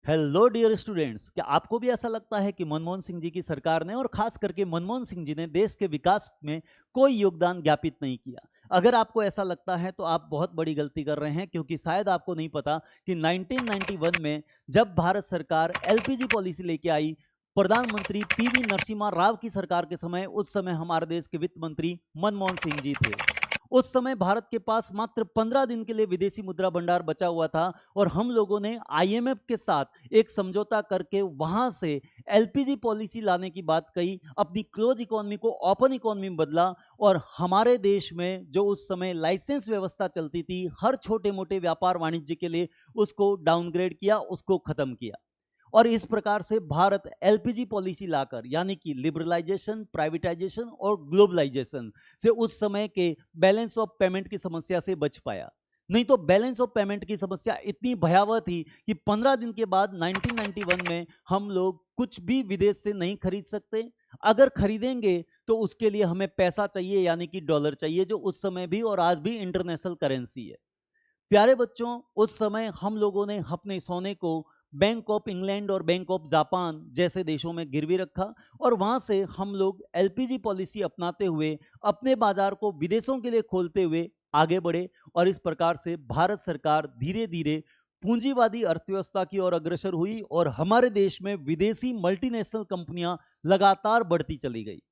Hello dear students, क्या आपको भी ऐसा लगता है कि मनमोहन सिंह जी की सरकार ने और खास करके मनमोहन सिंह जी ने देश के विकास में कोई योगदान ज्ञापित नहीं किया? अगर आपको ऐसा लगता है तो आप बहुत बड़ी गलती कर रहे हैं, क्योंकि शायद आपको नहीं पता कि 1991 में जब भारत सरकार एलपीजी पॉलिसी लेके आई, प्रधानमंत्री पीवी नरसिम्हा राव की सरकार के समय, उस समय हमारे देश के वित्त मंत्री मनमोहन सिंह जी थे। उस समय भारत के पास मात्र 15 दिन के लिए विदेशी मुद्रा भंडार बचा हुआ था और हम लोगों ने आईएमएफ के साथ एक समझौता करके वहां से एलपीजी पॉलिसी लाने की बात कही, अपनी क्लोज इकोनॉमी को ओपन इकोनॉमी में बदला और हमारे देश में जो उस समय लाइसेंस व्यवस्था चलती थी हर छोटे मोटे व्यापार वाणिज्य के लिए, उसको डाउनग्रेड किया, उसको खत्म किया। और इस प्रकार से भारत एलपीजी पॉलिसी लाकर, यानी कि लिबरलाइजेशन, प्राइवेटाइजेशन और ग्लोबलाइजेशन से उस समय के बैलेंस ऑफ पेमेंट की समस्या से बच पाया। नहीं तो बैलेंस ऑफ पेमेंट की समस्या इतनी भयावह थी कि 15 दिन के बाद 1991 में हम लोग कुछ भी विदेश से नहीं खरीद सकते। अगर खरीदेंगे तो उसके लिए हमें पैसा चाहिए, यानी कि डॉलर चाहिए, जो उस समय भी और आज भी इंटरनेशनल करेंसी है। प्यारे बच्चों, उस समय हम लोगों ने अपने सोने को बैंक ऑफ इंग्लैंड और बैंक ऑफ जापान जैसे देशों में गिरवी रखा और वहां से हम लोग एलपीजी पॉलिसी अपनाते हुए अपने बाजार को विदेशों के लिए खोलते हुए आगे बढ़े। और इस प्रकार से भारत सरकार धीरे धीरे पूंजीवादी अर्थव्यवस्था की ओर अग्रसर हुई और हमारे देश में विदेशी मल्टीनेशनल कंपनियां लगातार बढ़ती चली गई।